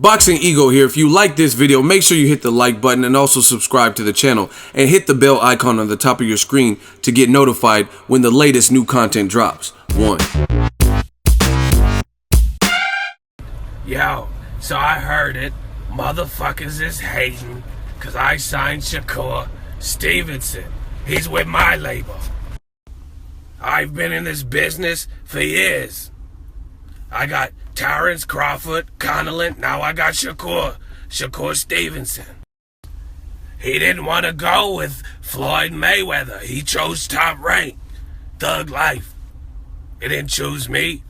Boxing Ego here. If you like this video, make sure you hit the like button and also subscribe to the channel and hit the bell icon on the top of your screen to get notified when the latest new content drops. Yo, so I heard it. Motherfuckers is hating because I signed Shakur Stevenson. He's with my label. I've been in this business for years. I got Terrence Crawford, Connellan, now I got Shakur Stevenson. He didn't want to go with Floyd Mayweather. He chose Toprank, Thug Life. He didn't choose me.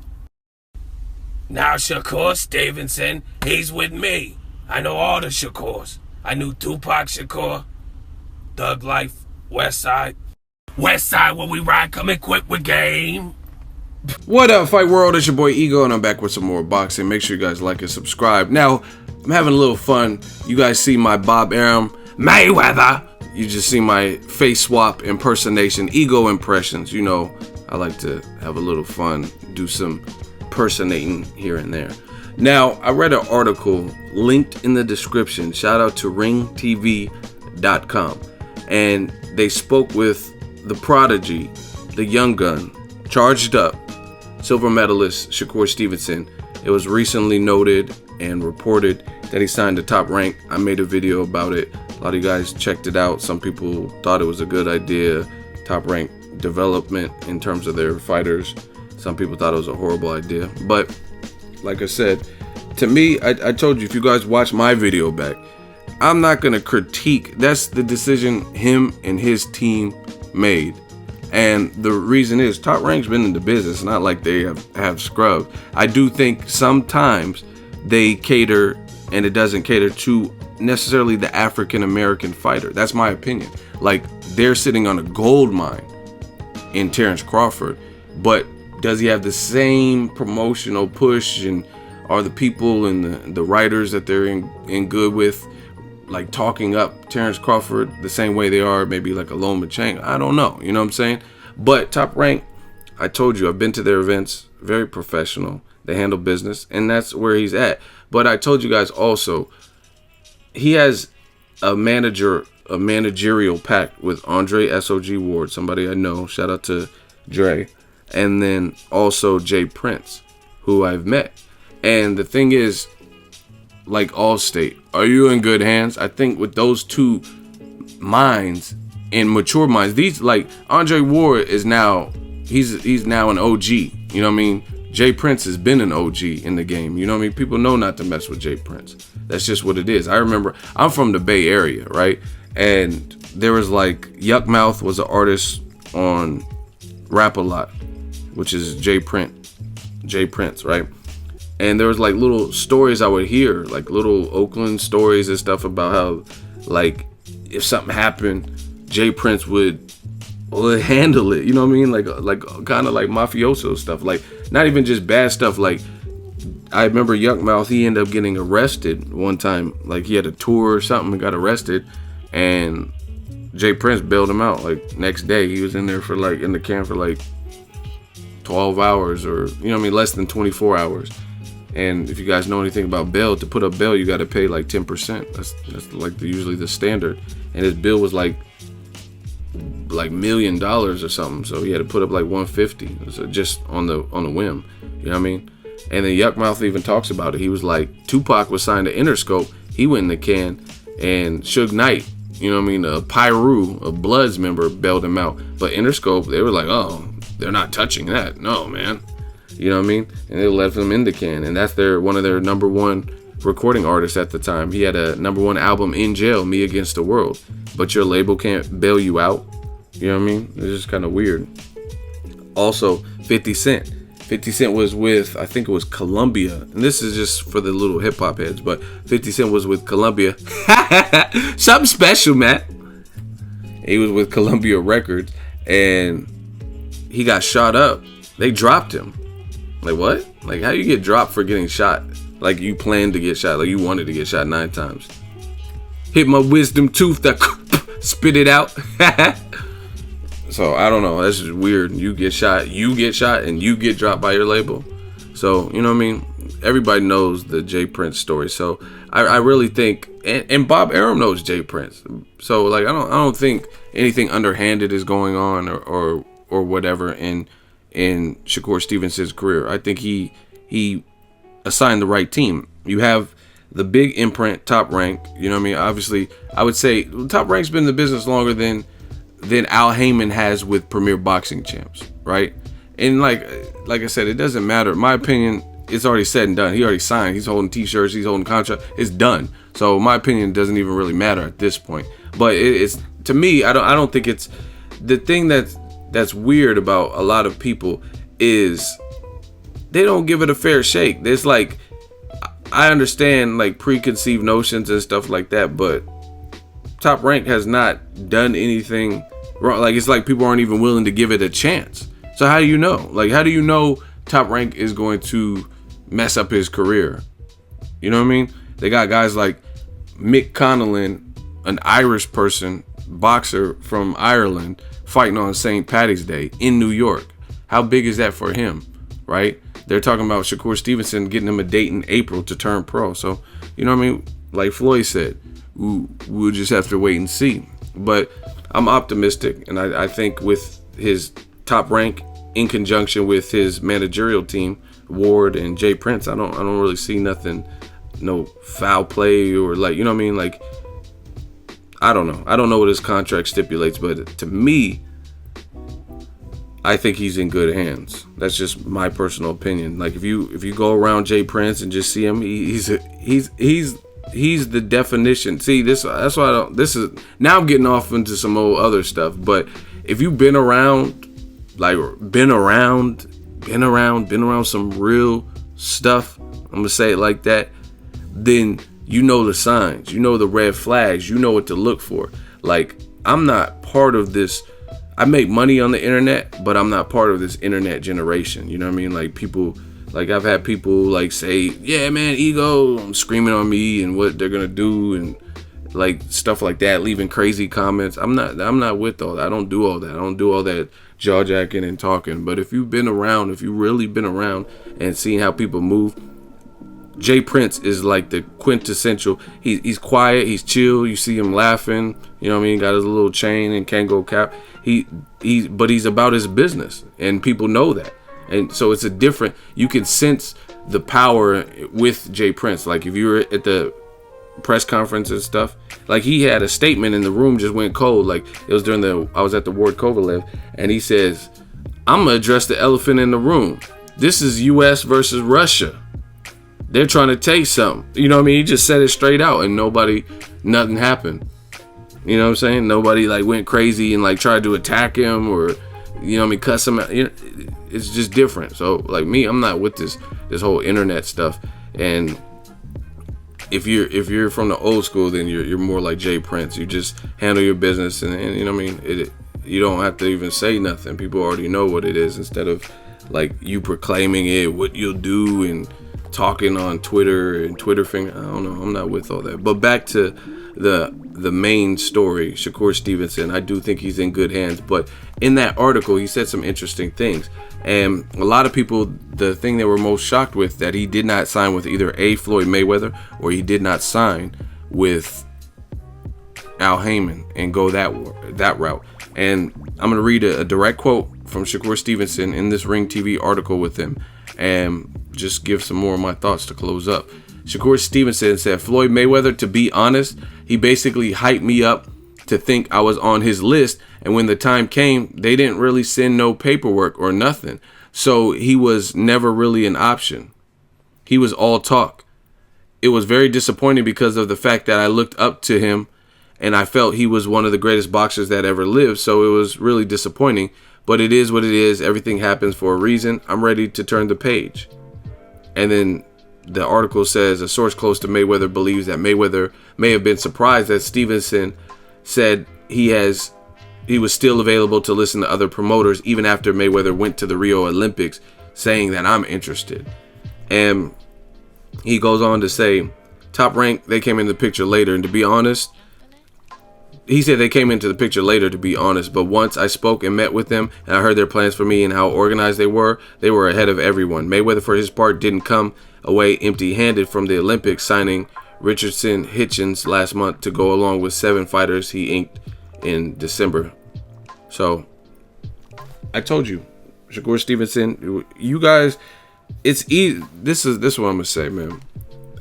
Now Shakur Stevenson, he's with me. I know all the Shakurs. I knew Tupac Shakur, Thug Life, West Side. West Side where we ride, come equipped with game. What up, Fight World? It's your boy Ego, and I'm back with some more boxing. Make sure you guys like and subscribe. Now, I'm having a little fun. You guys see my Bob Arum Mayweather. You just see my face swap impersonation, Ego impressions. You know, I like to have a little fun, do some impersonating here and there. Now, I read an article linked in the description. Shout out to ringtv.com. And they spoke with the prodigy, the young gun, charged up, silver medalist Shakur Stevenson. It was recently noted and reported that he signed to Toprank. I made a video about it. A lot of you guys checked it out. Some people thought it was a good idea. Toprank development in terms of their fighters. Some people thought it was a horrible idea. But like I said, to me, I told you, if you guys watch my video back, I'm not going to critique. That's the decision him and his team made. And the reason is Toprank's been in the business, not like they have scrubbed. I do think sometimes they cater, and it doesn't cater to necessarily the African American fighter. That's my opinion. Like, they're sitting on a gold mine in Terrence Crawford, but does he have the same promotional push, and are the people and the writers that they're in good with like talking up Terrence Crawford the same way they are maybe like a Loma Chang? I don't know, you know what I'm saying? But Toprank, I told you, I've been to their events, very professional. They handle business, and that's where he's at. But I told you guys also, he has a managerial pact with Andre SOG Ward, somebody I know, shout out to Dre, and then also Jay Prince, who I've met. And the thing is, like Allstate, are you in good hands? I think with those two minds, in mature minds, these, like Andre Ward is now, he's now an OG, you know what I mean? Jay Prince has been an OG in the game, you know what I mean? People know not to mess with Jay Prince. That's just what it is. I remember, I'm from the Bay Area, right? And there was like, Yuck Mouth was an artist on Rap-A-Lot, which is Jay Prince, right? And there was like little stories I would hear, like little Oakland stories and stuff about how, like, if something happened, Jay Prince would handle it. You know what I mean? Like kind of like mafioso stuff. Like, not even just bad stuff. Like, I remember Yuck Mouth, he ended up getting arrested one time. Like, he had a tour or something and got arrested, and Jay Prince bailed him out. Like, next day, he was in there for like, in the camp for like 12 hours, or, you know what I mean, less than 24 hours. And if you guys know anything about bail, to put up bail, you got to pay like 10%. That's like usually the standard. And his bill was like $1 million or something. So he had to put up like 150. So just on the whim, you know what I mean? And then Yuck Mouth even talks about it. He was like, Tupac was signed to Interscope. He went in the can, and Suge Knight, you know what I mean? Pyru, a Bloods member, bailed him out. But Interscope, they were like, oh, they're not touching that. No, man. You know what I mean? And they left him in the can. And that's one of their #1 recording artists at the time. He had a #1 album in jail, Me Against the World. But your label can't bail you out. You know what I mean? It's just kind of weird. Also, 50 Cent. 50 Cent was with, I think it was Columbia. And this is just for the little hip hop heads. But 50 Cent was with Columbia. Something special, man. He was with Columbia Records. And he got shot up. They dropped him. Like, what? Like, how you get dropped for getting shot? Like, you planned to get shot. Like, you wanted to get shot 9 times. Hit my wisdom tooth, that spit it out. So, I don't know. That's just weird. You get shot, and you get dropped by your label. So, you know what I mean? Everybody knows the Jay Prince story. So I really think, and Bob Arum knows Jay Prince. So like, I don't think anything underhanded is going on or whatever in Shakur Stevenson's career. I think he assigned the right team. You have the big imprint, Toprank. You know what I mean? Obviously, I would say Toprank's been in the business longer than Al Heyman has with Premier Boxing Champs, right? And like I said, it doesn't matter. My opinion, it's already said and done. He already signed. He's holding T-shirts. He's holding contract. It's done. So my opinion doesn't even really matter at this point. But it's, to me, I don't think it's, the thing that's weird about a lot of people is they don't give it a fair shake. It's like, I understand like preconceived notions and stuff like that, but Top Rank has not done anything wrong. Like, it's like people aren't even willing to give it a chance. So how do you know? Like, how do you know Top Rank is going to mess up his career? You know what I mean? They got guys like Mick Connellan, an Irish person, boxer from Ireland, fighting on St. Paddy's Day in New York. How big is that for him, right? They're talking about Shakur Stevenson getting him a date in April to turn pro. So, you know what I mean? Like Floyd said, we'll just have to wait and see. But I'm optimistic, and I think with his Top Rank in conjunction with his managerial team, Ward and Jay Prince, I don't really see nothing, no foul play or like, you know what I mean? Like, I don't know what his contract stipulates, but to me, I think he's in good hands. That's just my personal opinion. Like, if you go around Jay Prince and just see him, he's the definition. See, that's why I don't. This is, now I'm getting off into some old other stuff. But if you've been around, like been around some real stuff, I'm gonna say it like that, then you know the signs, you know the red flags, you know what to look for. Like, I'm not part of this. I make money on the internet, but I'm not part of this internet generation. You know what I mean? Like, people, like I've had people like say, yeah, man, ego, screaming on me and what they're gonna do and like stuff like that, leaving crazy comments. I'm not with all that. I don't do all that. I don't do all that jaw jacking and talking. But if you've been around, if you really been around and seen how people move, Jay Prince is like the quintessential. He's quiet, he's chill. You see him laughing. You know what I mean? Got his little chain and Kango cap. But he's about his business, and people know that. And so it's a different. You can sense the power with Jay Prince. Like, if you were at the press conference and stuff, like, he had a statement and the room just went cold. Like, it was during I was at the Ward Kovalev, and he says, "I'm gonna address the elephant in the room. This is U.S. versus Russia. They're trying to take something." You know what I mean? He just said it straight out, and nothing happened. You know what I'm saying? Nobody like went crazy and like tried to attack him or, you know what I mean, cuss him out. You know, it's just different. So like me, I'm not with this whole internet stuff. And if you're from the old school, then you're more like Jay Prince. You just handle your business, and you know what I mean? You don't have to even say nothing. People already know what it is, instead of like you proclaiming it, what you'll do, and talking on Twitter and Twitter finger. I don't know. I'm not with all that. But back to the main story, Shakur Stevenson. I do think he's in good hands. But in that article, he said some interesting things. And a lot of people, the thing they were most shocked with, that he did not sign with either Floyd Mayweather, or he did not sign with Al Heyman and go that route. And I'm going to read a direct quote from Shakur Stevenson in this Ring TV article with him, and just give some more of my thoughts to close up. Shakur Stevenson said, "Floyd Mayweather, to be honest, he basically hyped me up to think I was on his list, and when the time came, they didn't really send no paperwork or nothing. So he was never really an option. He was all talk. It was very disappointing because of the fact that I looked up to him and I felt he was one of the greatest boxers that ever lived. So it was really disappointing, but it is what it is. Everything happens for a reason. I'm ready to turn the page." And then the article says, a source close to Mayweather believes that Mayweather may have been surprised that Stevenson said he was still available to listen to other promoters even after Mayweather went to the Rio Olympics, saying that I'm interested. And he goes on to say, Top Rank, they came in the picture later, and to be honest, he said they came into the picture later, to be honest, but once I spoke and met with them and I heard their plans for me and how organized they were ahead of everyone. Mayweather, for his part, didn't come away empty-handed from the Olympics, signing Richardson Hitchens last month to go along with 7 fighters he inked in December. So, I told you, Shakur Stevenson, you guys, it's easy. This is what I'm gonna say, man.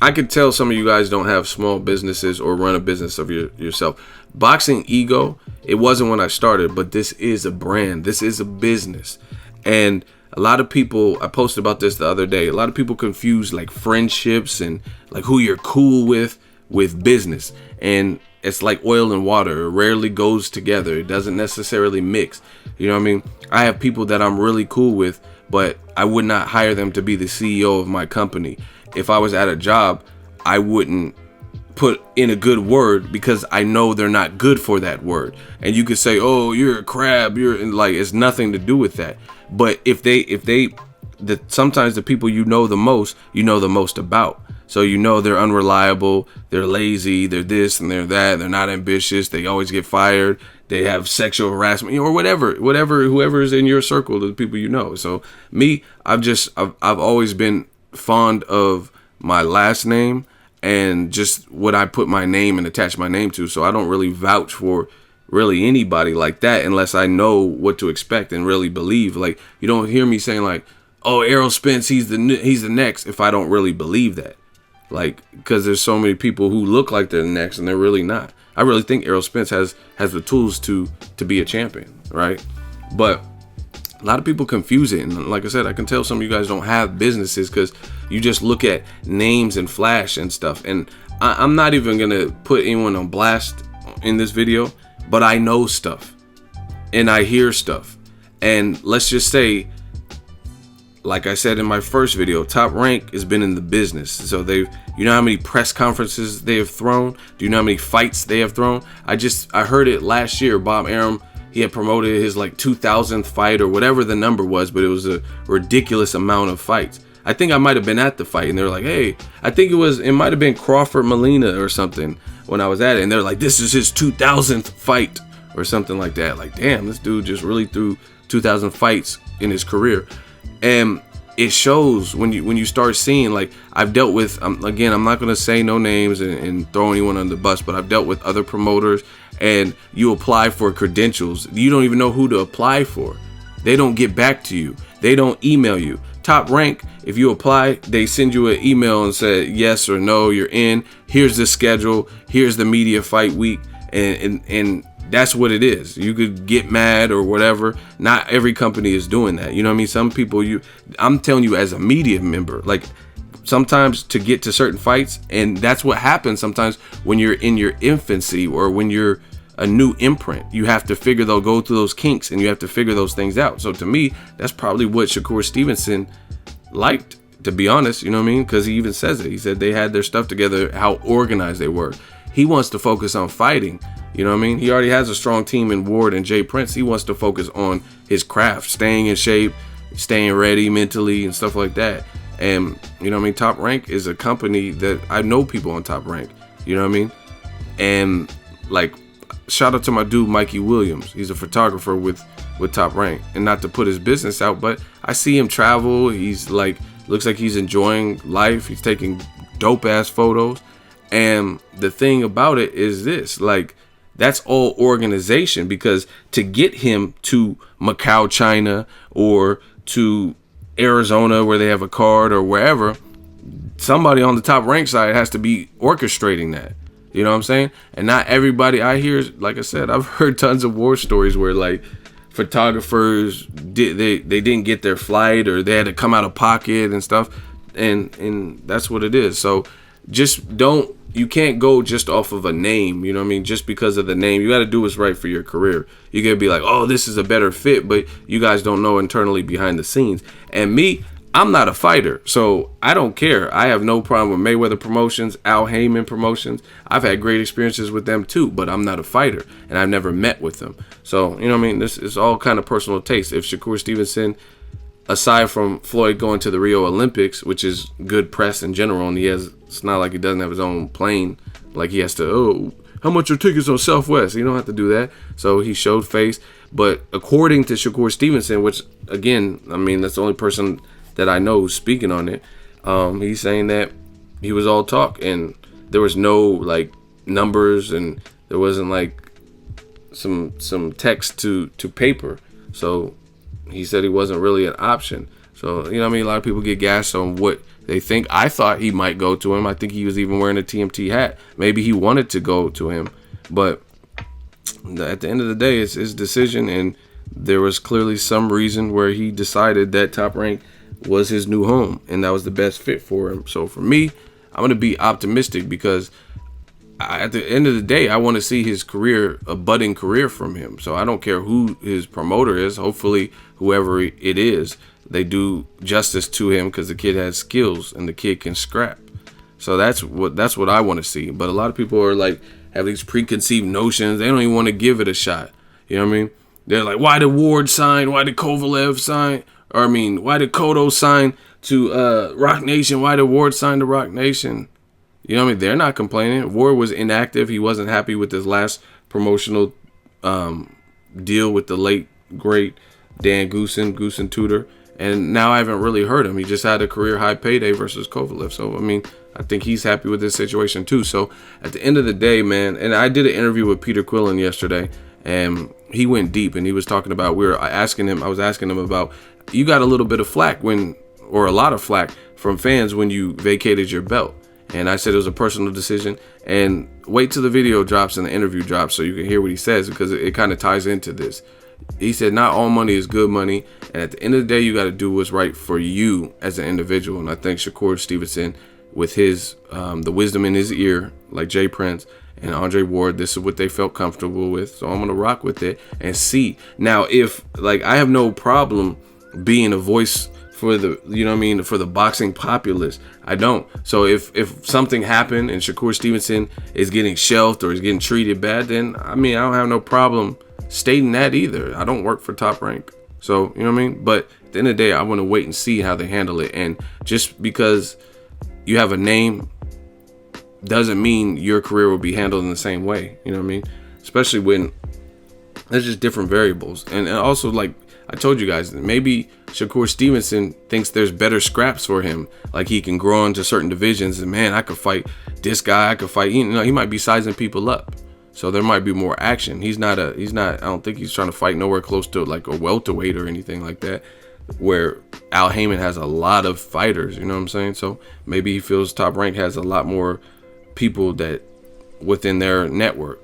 I could tell some of you guys don't have small businesses or run a business of yourself. Boxing Ego, it wasn't when I started, but this is a brand. This is a business. And a lot of people, I posted about this the other day, a lot of people confuse like friendships and like who you're cool with business. And it's like oil and water. It rarely goes together. It doesn't necessarily mix. You know what I mean? I have people that I'm really cool with, but I would not hire them to be the CEO of my company. If I was at a job, I wouldn't put in a good word because I know they're not good for that word. And you could say, oh, you're a crab, like, it's nothing to do with that. But sometimes the people you know the most about. So you know they're unreliable, they're lazy, they're this and they're that, they're not ambitious, they always get fired, they have sexual harassment, or whatever, whoever is in your circle, the people you know. So me, I've always been fond of my last name and just what I put my name and attach my name to. So I don't really vouch for really anybody like that unless I know what to expect and really believe. Like, you don't hear me saying like, oh, Errol Spence, he's the next, if I don't really believe that. Like, because there's so many people who look like they're the next and they're really not. I really think Errol Spence has the tools to be a champion, right? But a lot of people confuse it. And like I said, I can tell some of you guys don't have businesses because you just look at names and flash and stuff. And I'm not even going to put anyone on blast in this video, but I know stuff and I hear stuff. And let's just say, like I said in my first video, Toprank has been in the business. So you know how many press conferences they have thrown? Do you know how many fights they have thrown? I heard it last year. Bob Arum, he had promoted his like 2000th fight or whatever the number was, but it was a ridiculous amount of fights. I think I might have been at the fight and they're like, hey, I think it might have been Crawford Molina or something when I was at it. And they're like, this is his 2000th fight or something like that. Like, damn, this dude just really threw 2000 fights in his career. And it shows when you start seeing, like, I've dealt with, again, I'm not going to say no names and throw anyone under the bus, but I've dealt with other promoters, and you apply for credentials. You don't even know who to apply for. They don't get back to you. They don't email you. Top Rank, if you apply, they send you an email and say yes or no, you're in. Here's the schedule. Here's the media fight week. And that's what it is. You could get mad or whatever. Not every company is doing that. You know what I mean? Some people, I'm telling you as a media member, like, sometimes to get to certain fights, and that's what happens sometimes when you're in your infancy or when you're a new imprint. You have to go through those kinks and you have to figure those things out. So to me, that's probably what Shakur Stevenson liked, to be honest, you know what I mean? Because he even says it. He said they had their stuff together, how organized they were. He wants to focus on fighting. You know what I mean? He already has a strong team in Ward and Jay Prince. He wants to focus on his craft, staying in shape, staying ready mentally and stuff like that. And, you know what I mean? Top Rank is a company that I know people on Top Rank. You know what I mean? And, like, shout out to my dude, Mikey Williams. He's a photographer with Top Rank. And not to put his business out, but I see him travel. He's, like, looks like he's enjoying life. He's taking dope-ass photos. And the thing about it is this, like, that's all organization, because to get him to Macau, China, or to Arizona where they have a card or wherever, somebody on the Top Rank side has to be orchestrating that. You know what I'm saying? And not everybody, I hear, like I said, I've heard tons of war stories where, like, photographers they didn't get their flight or they had to come out of pocket and stuff, and that's what it is. So you can't go just off of a name, you know what I mean? Just because of the name, you got to do what's right for your career. You got to be like, oh, this is a better fit, but you guys don't know internally behind the scenes. And me, I'm not a fighter, so I don't care. I have no problem with Mayweather Promotions, Al Heyman Promotions. I've had great experiences with them too, but I'm not a fighter, and I've never met with them. So, you know what I mean? This is all kind of personal taste. If Shakur Stevenson, aside from Floyd going to the Rio Olympics, which is good press in general, and it's not like he doesn't have his own plane, like he has to, how much are tickets on Southwest? You don't have to do that. So he showed face. But according to Shakur Stevenson, which again, I mean, that's the only person that I know who's speaking on it, he's saying that he was all talk and there was no like numbers and there wasn't like some text to paper. So he said he wasn't really an option. So, you know what I mean? A lot of people get gassed on what they think. I thought he might go to him. I think he was even wearing a TMT hat. Maybe he wanted to go to him. But at the end of the day, it's his decision. And there was clearly some reason where he decided that Top Rank was his new home. And that was the best fit for him. So for me, I'm going to be optimistic because at the end of the day, I want to see his career, a budding career from him. So I don't care who his promoter is. Hopefully, whoever it is, they do justice to him because the kid has skills and the kid can scrap. So that's what I want to see. But a lot of people are like, have these preconceived notions. They don't even want to give it a shot. You know what I mean? They're like, why did Ward sign? Why did Kovalev sign? Or I mean, why did Cotto sign to Rock Nation? Why did Ward sign to Rock Nation? You know what I mean? They're not complaining. Ward was inactive. He wasn't happy with his last promotional deal with the late, great Dan Goosen Tudor. And now I haven't really heard him. He just had a career high payday versus Kovalev. So, I mean, I think he's happy with this situation too. So, at the end of the day, man, and I did an interview with Peter Quillen yesterday, and he went deep and he was talking about, I was asking him about, you got a little bit of flack or a lot of flack from fans when you vacated your belt. And I said it was a personal decision. And wait till the video drops and the interview drops so you can hear what he says, because it kind of ties into this. He said not all money is good money, and at the end of the day, you got to do what's right for you as an individual. And I think Shakur Stevenson, with his the wisdom in his ear, like Jay Prince and Andre Ward, this is what they felt comfortable with. So I'm gonna rock with it and see. Now, if like I have no problem being a voice for the, you know what I mean, for the boxing populace. I don't. So if something happened and Shakur Stevenson is getting shelved or is getting treated bad, then I mean, I don't have no problem stating that either. I don't work for Top Rank. So, you know what I mean? But at the end of the day, I want to wait and see how they handle it. And just because you have a name doesn't mean your career will be handled in the same way. You know what I mean? Especially when there's just different variables. And also, like I told you guys, maybe Shakur Stevenson thinks there's better scraps for him. Like he can grow into certain divisions and, man, I could fight this guy. I could fight, you know, he might be sizing people up. So there might be more action. I don't think he's trying to fight nowhere close to like a welterweight or anything like that, where Al Heyman has a lot of fighters, you know what I'm saying? So maybe he feels Top Rank has a lot more people that within their network.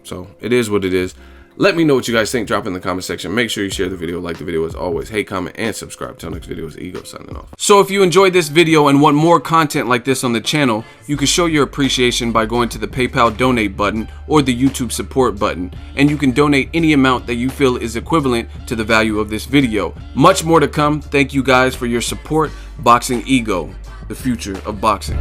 So it is what it is. Let me know what you guys think. Drop in the comment section. Make sure you share the video, like the video as always. Hate, comment, and subscribe. Till next video, is Ego signing off. So if you enjoyed this video and want more content like this on the channel, you can show your appreciation by going to the PayPal donate button or the YouTube support button. And you can donate any amount that you feel is equivalent to the value of this video. Much more to come. Thank you guys for your support. Boxing Ego, the future of boxing.